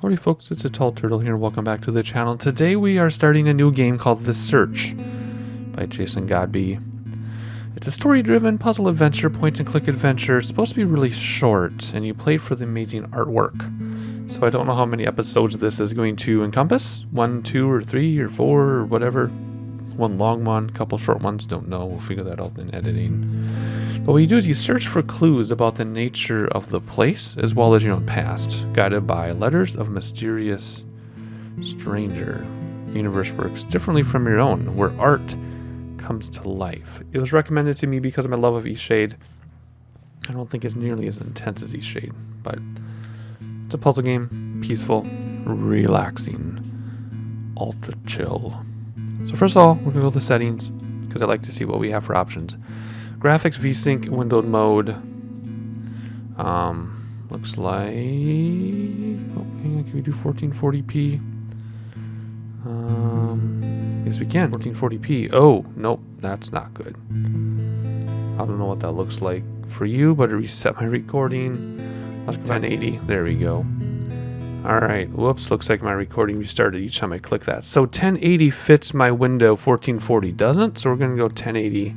Howdy folks, it's a Tall Turtle here, welcome back to the channel. Today we are starting a new game called The Search by Jason Godbey. It's a story-driven puzzle adventure, point-and-click adventure. It's supposed to be really short, and you play for the amazing artwork. So I don't know how many episodes this is going to encompass. 1, 2, or 3, or 4, or whatever. One long one, couple short ones, don't know. We'll figure that out in editing. But what you do is you search for clues about the nature of the place, as well as your own past, guided by letters of mysterious stranger. The universe works differently from your own, where art comes to life. It was recommended to me because of my love of Eastshade. I don't think it's nearly as intense as Eastshade, but it's a puzzle game, peaceful, relaxing, ultra chill. So first of all, we're going to go to the settings, because I like to see what we have for options. Graphics, VSync, windowed mode. Looks like... Oh, hang on, can we do 1440p? Yes, we can. 1440p. Oh, nope, that's not good. I don't know what that looks like for you, but it reset my recording. Let's go 1080. There we go. Alright, whoops, looks like my recording restarted each time I click that. So 1080 fits my window, 1440 doesn't, so we're going to go 1080.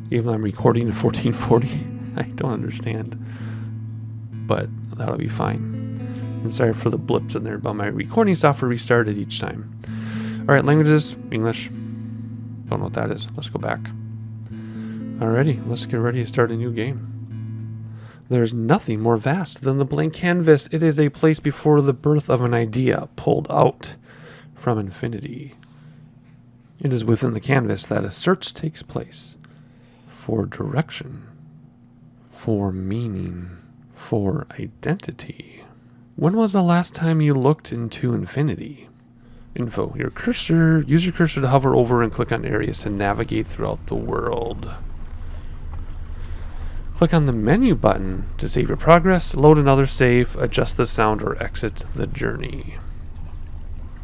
Even though I'm recording in 1440. I don't understand. But that'll be fine. And sorry for the blips in there, but my recording software restarted each time. Alright, languages, English. Don't know what that is. Let's go back. Alrighty, let's get ready to start a new game. There's nothing more vast than the blank canvas. It is a place before the birth of an idea pulled out from infinity. It is within the canvas that a search takes place for direction, for meaning, for identity. When was the last time you looked into infinity? Info. Use your cursor to hover over and click on areas to navigate throughout the world. Click on the menu button to save your progress, load another save, adjust the sound, or exit the journey.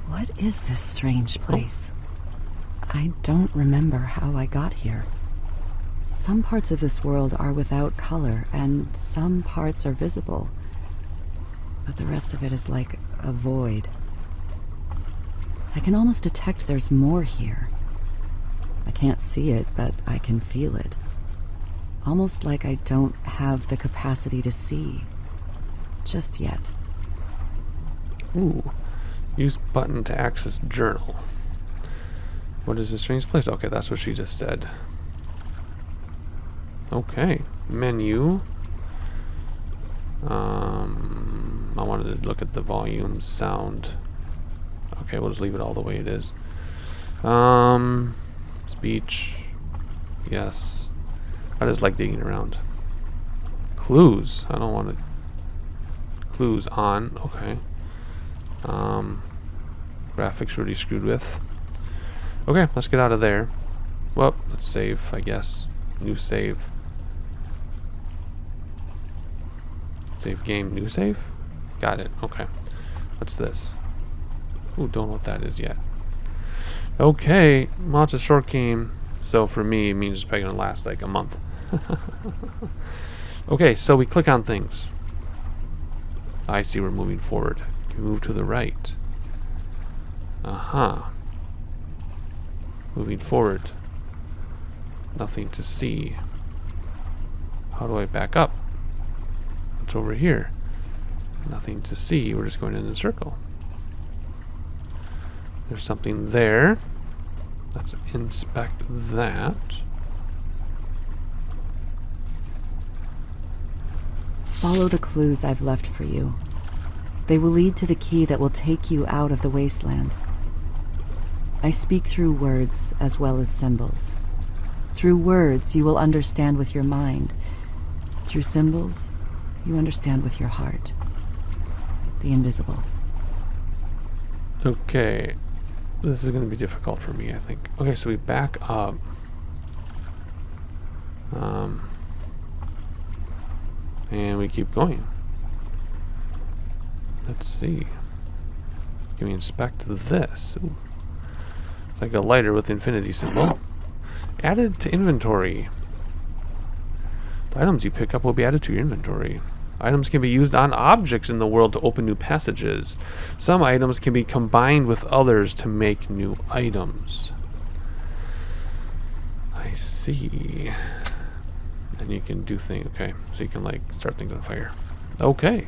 What is this strange place? I don't remember how I got here. Some parts of this world are without color, and some parts are visible. But the rest of it is like a void. I can almost detect there's more here. I can't see it, but I can feel it. Almost like I don't have the capacity to see. Just yet. Ooh. Use button to access journal. What is this strange place? Okay, that's what she just said. Okay. Menu. I wanted to look at the volume, sound. Okay, we'll just leave it all the way it is. Speech. Yes. I just like digging around. Clues. I don't want to... Clues on. Okay. Graphics really screwed with. Okay, let's get out of there. Well, let's save, I guess. New save. Save game, new save? Got it. Okay. What's this? Ooh, don't know what that is yet. Okay. Well, it's a short game. So for me, it means it's probably going to last like a month. Okay, so we click on things. I see we're moving forward. We move to the right. Moving forward. Nothing to see. How do I back up? What's over here? Nothing to see. We're just going in a circle. There's something there. Let's inspect that. Follow the clues I've left for you. They will lead to the key that will take you out of the wasteland. I speak through words as well as symbols. Through words, you will understand with your mind. Through symbols, you understand with your heart. The invisible. Okay. This is going to be difficult for me, I think. Okay, so we back up. And we keep going. Let's see. Can we inspect this? Ooh. It's like a lighter with infinity symbol. Added to inventory. The items you pick up will be added to your inventory. Items can be used on objects in the world to open new passages. Some items can be combined with others to make new items. I see. And you can do things. Okay, so you can like start things on fire. Okay.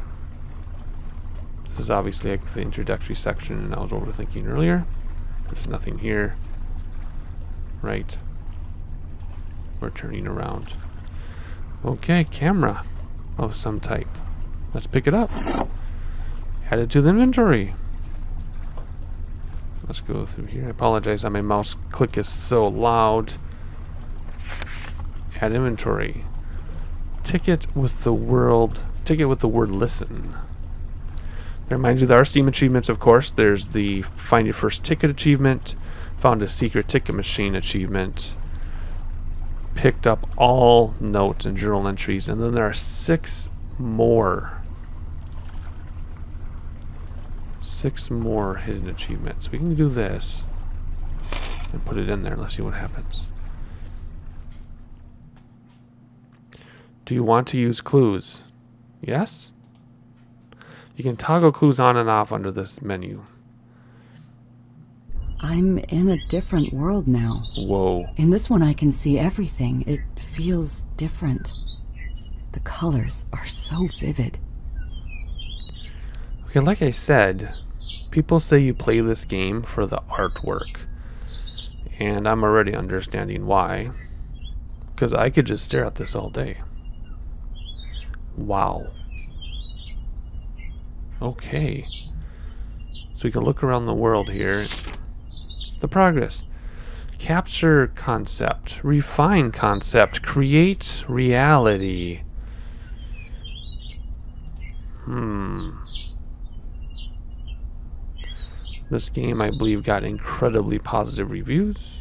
This is obviously like the introductory section, and I was overthinking earlier. There's nothing here. Right. We're turning around. Okay, camera of some type. Let's pick it up. Add it to the inventory. Let's go through here. I apologize that my mouse click is so loud. Add inventory. Ticket with the word listen. That reminds you, there are Steam achievements, of course. There's the find your first ticket achievement, found a secret ticket machine achievement, picked up all notes and journal entries, and then there are 6 more. 6 more hidden achievements. We can do this and put it in there. Let's see what happens. Do you want to use clues? Yes? You can toggle clues on and off under this menu. I'm in a different world now. Whoa. In this one I can see everything. It feels different. The colors are so vivid. Okay, like I said, people say you play this game for the artwork. And I'm already understanding why. Because I could just stare at this all day. Wow. Okay. So we can look around the world here. The progress. Capture concept. Refine concept. Create reality. This game, I believe, got incredibly positive reviews.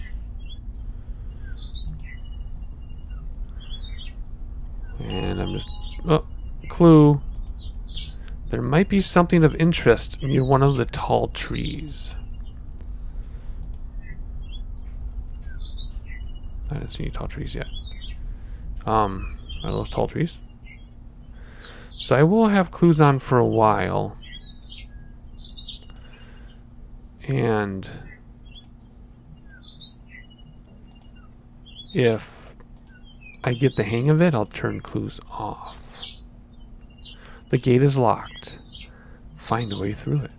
And I'm just... Oh, clue. There might be something of interest near one of the tall trees. I didn't see any tall trees yet. Are those tall trees? So I will have clues on for a while. And if I get the hang of it, I'll turn clues off. The gate is locked. Find a way through it.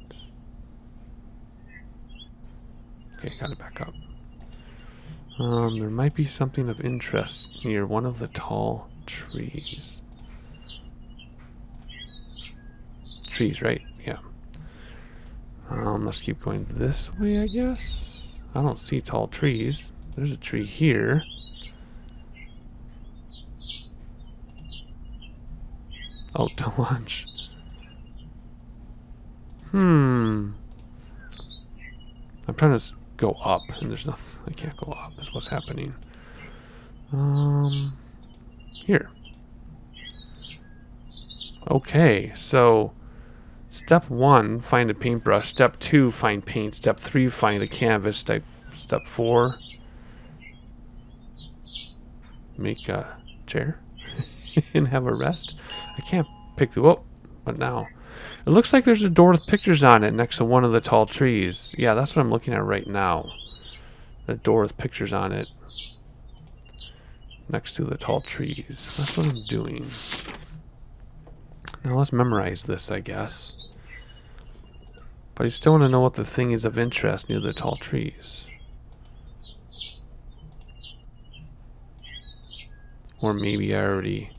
Okay, got it back up. There might be something of interest near one of the tall trees. Trees, right? Yeah. Let's keep going this way, I guess. I don't see tall trees. There's a tree here. Oh, to launch. I'm trying to go up, and there's nothing. I can't go up, is what's happening. Here. Okay, so step 1, find a paintbrush. Step 2, find paint. Step 3, find a canvas. Step 4, make a chair and have a rest. I can't pick the... Oh, but now. It looks like there's a door with pictures on it next to one of the tall trees. Yeah, that's what I'm looking at right now. A door with pictures on it next to the tall trees. That's what I'm doing. Now let's memorize this, I guess. But I still want to know what the thing is of interest near the tall trees. Or maybe I already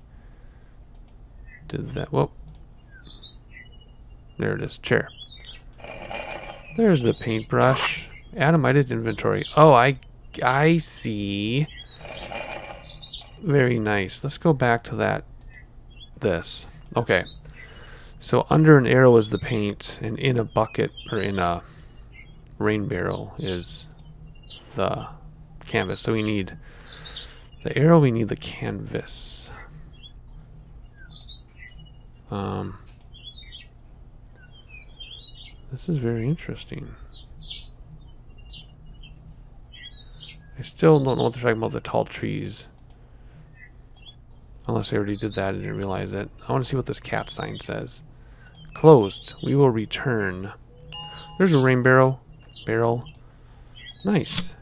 did that. Whoa. There it is. Chair. There's the paintbrush. Add I did inventory. Oh, I see. Very nice. Let's go back to that. This. Okay. So under an arrow is the paint, and in a bucket, or in a rain barrel, is the canvas. So we need the arrow, we need the canvas. This is very interesting. I still don't know what they're talking about, the tall trees. Unless I already did that and didn't realize it. I want to see what this cat sign says. Closed. We will return. There's a rain barrel. Barrel. Nice.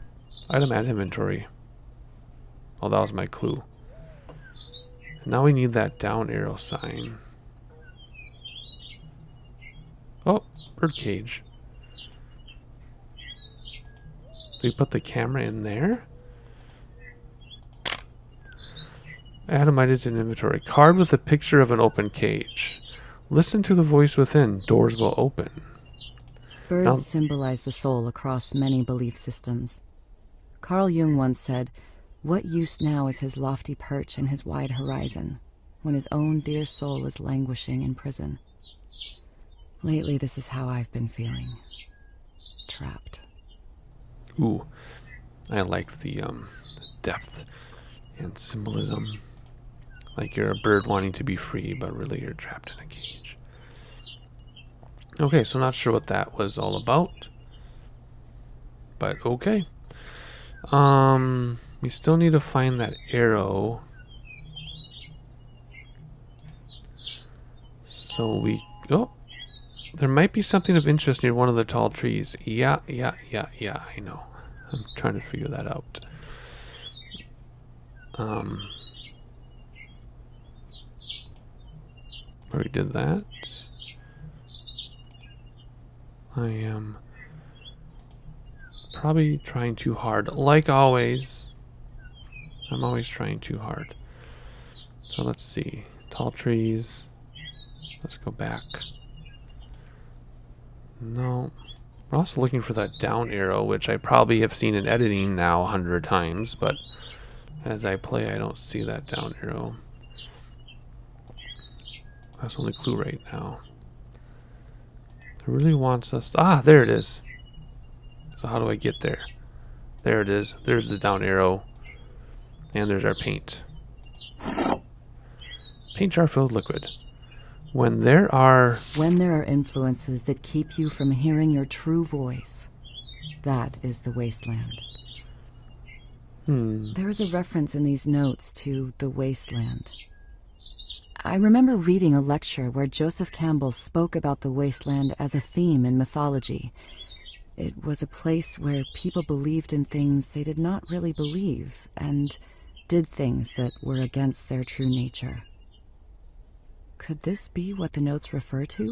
Item add inventory. Oh, that was my clue. Now we need that down arrow sign. Oh, birdcage. Do we put the camera in there? Add a item to inventory. Card with a picture of an open cage. Listen to the voice within. Doors will open. Birds symbolize the soul across many belief systems. Carl Jung once said, "What use now is his lofty perch and his wide horizon, when his own dear soul is languishing in prison?" Lately, this is how I've been feeling. Trapped. Ooh, I like the depth and symbolism. Like you're a bird wanting to be free, but really you're trapped in a cage. Okay, so not sure what that was all about. But okay. We still need to find that arrow. So we... Oh! There might be something of interest near one of the tall trees. Yeah, I know. I'm trying to figure that out. Already did that. I am probably trying too hard. Like always. I'm always trying too hard. So let's see. Tall trees. Let's go back. No. We're also looking for that down arrow, which I probably have seen in editing now 100 times, but as I play, I don't see that down arrow. That's the only clue right now. It really wants us... Ah, there it is. So how do I get there? There it is. There's the down arrow. And there's our paint. Paint jar filled liquid. When there are influences that keep you from hearing your true voice, that is the wasteland. There is a reference in these notes to the wasteland. I remember reading a lecture where Joseph Campbell spoke about the wasteland as a theme in mythology. It was a place where people believed in things they did not really believe, and did things that were against their true nature. Could this be what the notes refer to?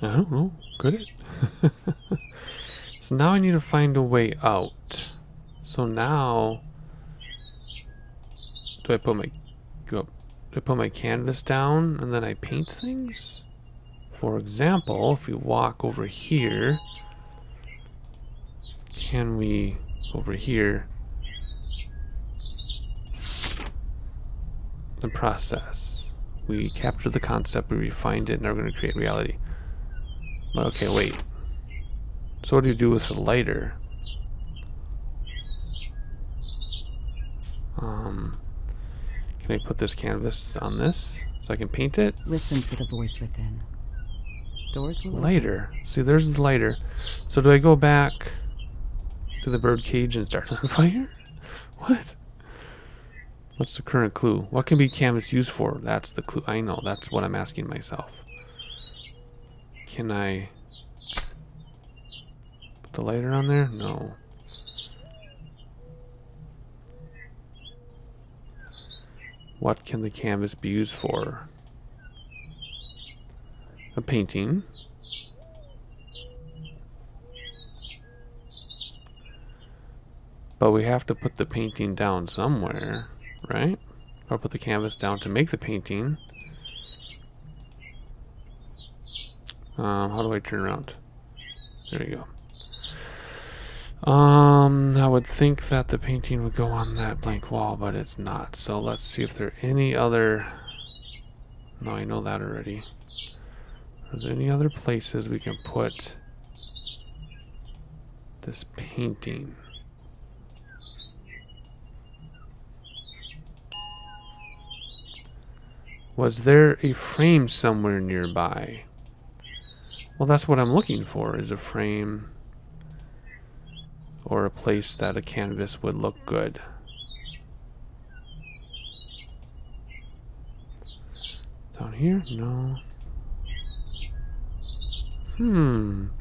I don't know. Could it? So now I need to find a way out. So now, do I put my canvas down and then I paint things? For example, if we walk over here, can we over here the process? We capture the concept, we refined it, and now we're going to create reality. Okay, wait. So what do you do with the lighter? Can I put this canvas on this so I can paint it? Listen to the voice within. Doors will lighter. Open. See, there's the lighter. So do I go back to the bird cage and start on fire? What? What's the current clue? What can be canvas used for? That's the clue. I know. That's what I'm asking myself. Can I put the lighter on there? No. What can the canvas be used for? A painting. But we have to put the painting down somewhere, right? Or put the canvas down to make the painting. How do I turn around? There we go. I would think that the painting would go on that blank wall, but it's not. So let's see if there are any other... No, I know that already. Are there any other places we can put this painting? Was there a frame somewhere nearby? Well, that's what I'm looking for, is a frame or a place that a canvas would look good. Down here? No.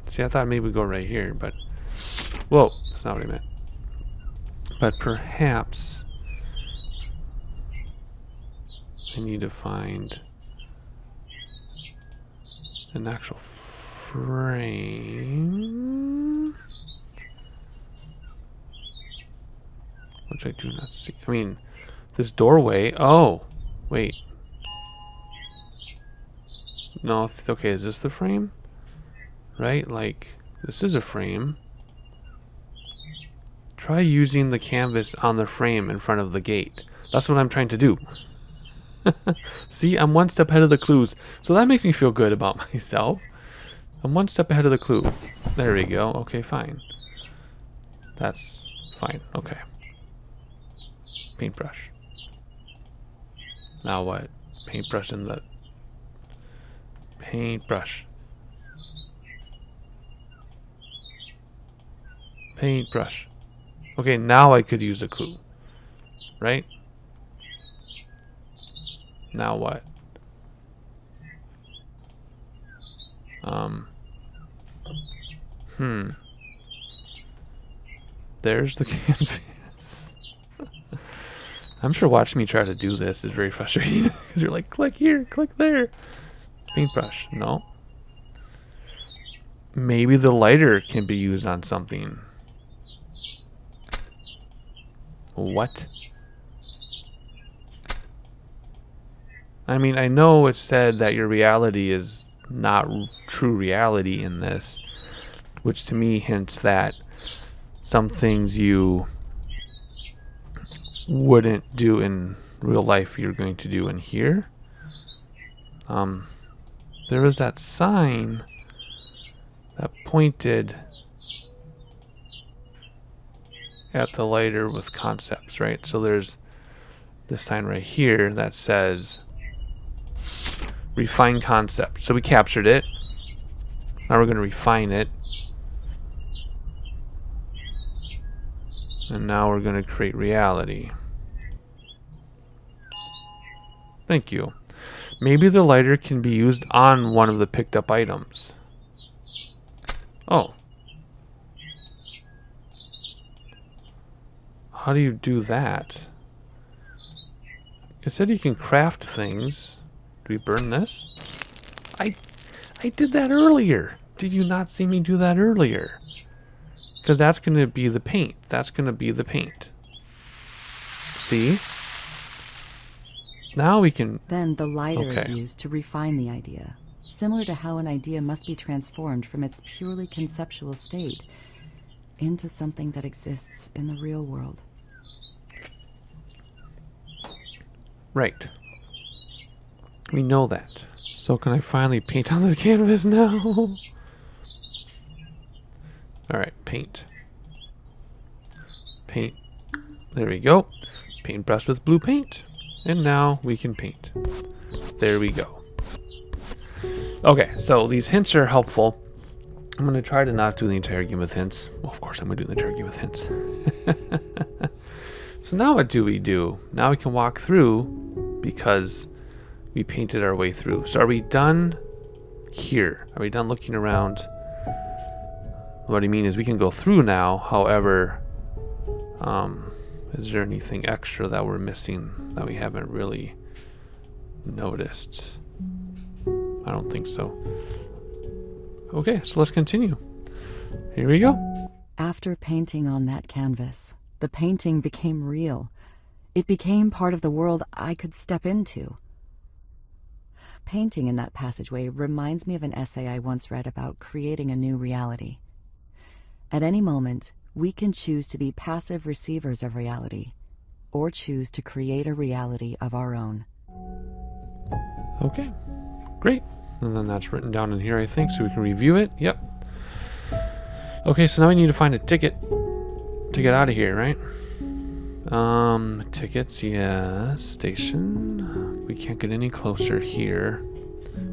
See, I thought maybe we'd go right here, but... Whoa, that's not what I meant. But perhaps... I need to find... an actual frame... which I do not see. I mean, this doorway... Oh! Wait. No, okay, is this the frame? Right? Like, this is a frame. Try using the canvas on the frame in front of the gate. That's what I'm trying to do. See, I'm one step ahead of the clues. So that makes me feel good about myself. I'm one step ahead of the clue. There we go. Okay, fine. That's fine. Okay. Paintbrush. Now what? Paintbrush in the... Paintbrush. Paintbrush. Okay, now I could use a clue. Right? Now what? There's the canvas. I'm sure watching me try to do this is very frustrating. Because you're like, click here, click there. Paintbrush. No. Maybe the lighter can be used on something. What? I mean, I know it said that your reality is not true reality in this, which to me hints that some things you wouldn't do in real life you're going to do in here. There was that sign that pointed at the lighter with concepts, right? So there's this sign right here that says refine concept. So we captured it. Now we're going to refine it. And now we're going to create reality. Thank you. Maybe the lighter can be used on one of the picked up items. Oh. How do you do that? It said you can craft things. Do we burn this? I did that earlier. Did you not see me do that earlier? Because that's going to be the paint. That's going to be the paint. See? Now we can... Then the lighter is used to refine the idea, similar to how an idea must be transformed from its purely conceptual state into something that exists in the real world. Right. We know that. So can I finally paint on the canvas now? Alright, paint. Paint. There we go. Paintbrush with blue paint. And now we can paint. There we go. Okay, so these hints are helpful. I'm going to try to not do the entire game with hints. Well, of course I'm going to do the entire game with hints. So now what do we do? Now we can walk through because we painted our way through. So are we done here? Are we done looking around? What I mean is we can go through now. However, is there anything extra that we're missing that we haven't really noticed? I don't think so. Okay, so let's continue. Here we go. After painting on that canvas, the painting became real. It became part of the world I could step into. Painting in that passageway reminds me of an essay I once read about creating a new reality. At any moment, we can choose to be passive receivers of reality, or choose to create a reality of our own. Okay, great. And then that's written down in here, I think, so we can review it. Yep. Okay, so now we need to find a ticket to get out of here, right? Tickets, yes. Station. We can't get any closer here.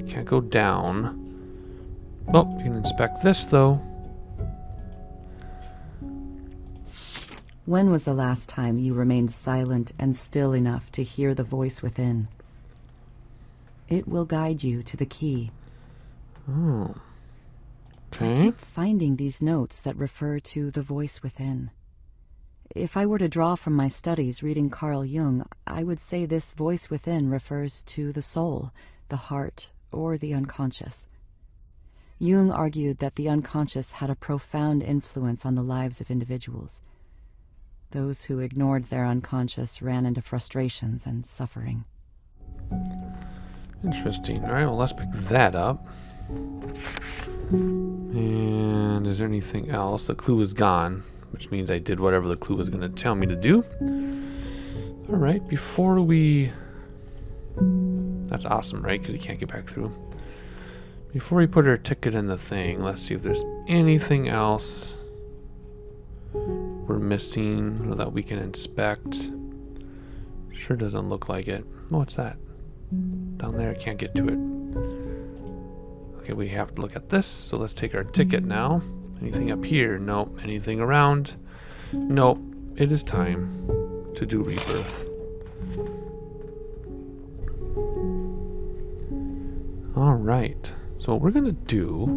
Can't go down. Well, we can inspect this, though. When was the last time you remained silent and still enough to hear the voice within? It will guide you to the key. Oh. I Okay. keep finding these notes that refer to the voice within. If I were to draw from my studies reading Carl Jung, I would say this voice within refers to the soul, the heart, or the unconscious. Jung argued that the unconscious had a profound influence on the lives of individuals. Those who ignored their unconscious ran into frustrations and suffering. Interesting. All right, well, let's pick that up. And is there anything else? The clue is gone, which means I did whatever the clue was going to tell me to do. All right, before we... That's awesome, right? Because you can't get back through. Before we put our ticket in the thing, let's see if there's anything else we're missing or that we can inspect. Sure doesn't look like it. Oh, what's that? Down there, I can't get to it. Okay, we have to look at this, so let's take our ticket now. Anything up here? Nope. Anything around? Nope. It is time to do rebirth. All right. So what we're going to do...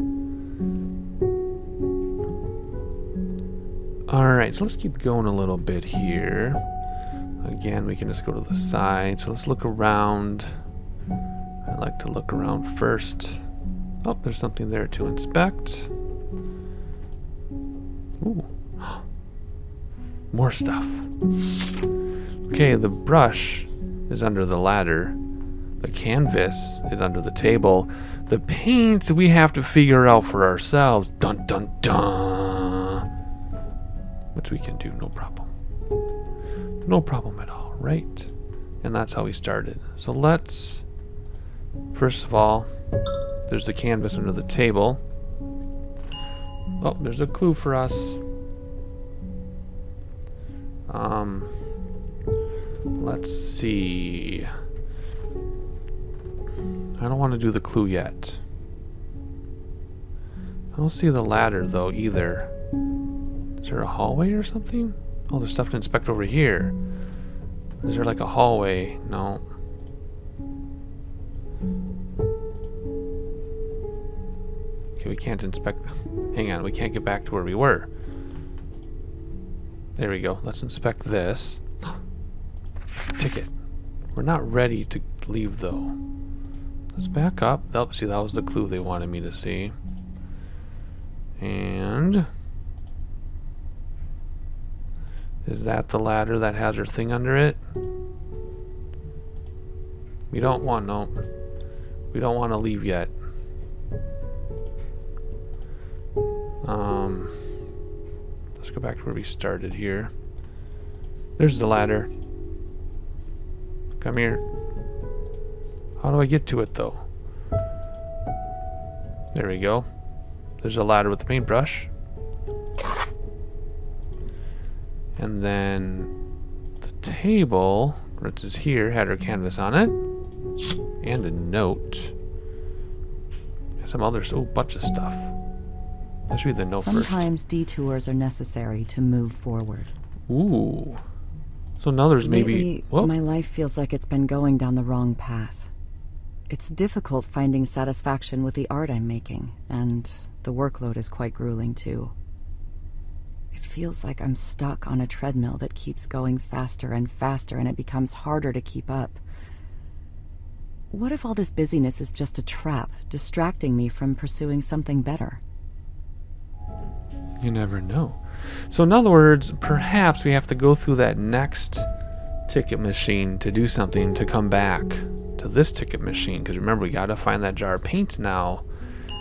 Alright, so let's keep going a little bit here. Again, we can just go to the side. So let's look around. I like to look around first. Oh, there's something there to inspect. Ooh. More stuff. Okay, the brush is under the ladder. The canvas is under the table. The paint we have to figure out for ourselves. Dun dun dun. Which we can do, no problem. No problem at all, right? And that's how we started. So let's, first of all, there's the canvas under the table. Oh, there's a clue for us. Let's see. I don't want to do the clue yet. I don't see the ladder though either. Is there a hallway or something? Oh, there's stuff to inspect over here. Is there like a hallway? No. Okay, we can't inspect. Hang on, we can't get back to where we were. There we go. Let's inspect this. Ticket. We're not ready to leave though. Let's back up. Oh, see, that was the clue they wanted me to see. And is that the ladder that has her thing under it? We don't want we don't want to leave yet. Let's go back to where we started here. There's the ladder. Come here. How do I get to it though? There we go. There's a ladder with the paintbrush. And then the table, which is here, had her canvas on it. And a note. Some other, bunch of stuff. Let's read the note first. Sometimes detours are necessary to move forward. Ooh. So now there's maybe... Lately, Whoa. my life feels like it's been going down the wrong path. It's difficult finding satisfaction with the art I'm making, and the workload is quite grueling too. It feels like I'm stuck on a treadmill that keeps going faster and faster, and it becomes harder to keep up. What if all this busyness is just a trap, distracting me from pursuing something better? You never know. So in other words, perhaps we have to go through that next ticket machine to do something to come back to this ticket machine. Because remember, we got to find that jar of paint now.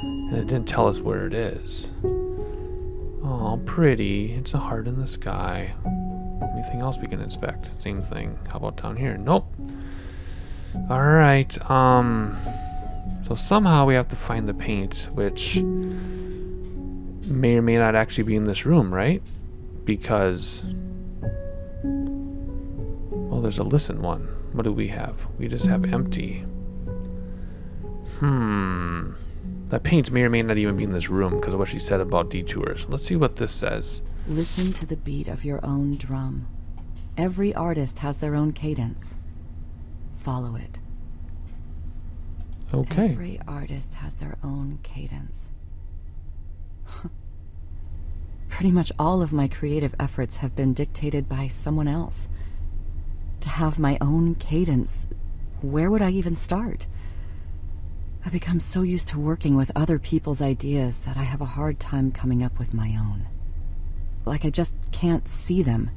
And it didn't tell us where it is. Oh, pretty. It's a heart in the sky. Anything else we can inspect? Same thing. How about down here? Nope. Alright. So somehow we have to find the paint, which may or may not actually be in this room, right? Because, well, there's a listen one. What do we have? We just have empty. That paint may or may not even be in this room because of what she said about detours. Let's see what this says. Listen to the beat of your own drum. Every artist has their own cadence. Follow it. Okay. Every artist has their own cadence. Pretty much all of my creative efforts have been dictated by someone else. To have my own cadence, where would I even start? I've become so used to working with other people's ideas that I have a hard time coming up with my own. Like I just can't see them.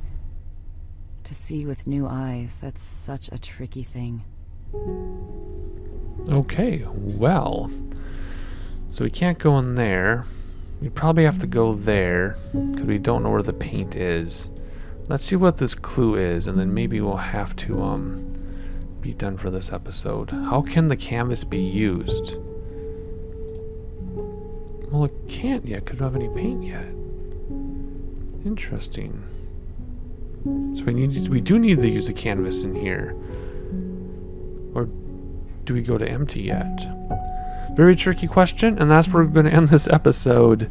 To see with new eyes, that's such a tricky thing. Okay, well. So we can't go in there. We probably have to go there, because we don't know where the paint is. Let's see what this clue is, and then maybe we'll have to, be done for this episode. How can the canvas be used? Well, it can't yet, because we don't have any paint yet. Interesting. So we do need to use the canvas in here. Or do we go to empty yet? Very tricky question, and that's where we're going to end this episode.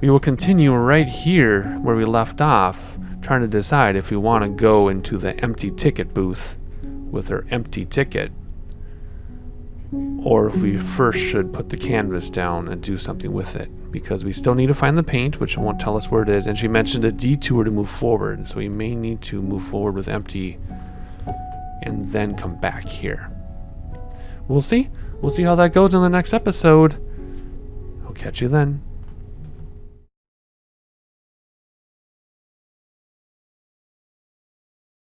We will continue right here where we left off, trying to decide if we want to go into the empty ticket booth with our empty ticket, or if we first should put the canvas down and do something with it, because we still need to find the paint, which won't tell us where it is, and she mentioned a detour to move forward, so we may need to move forward with empty and then come back here. We'll see how that goes in the next episode. I'll catch you then.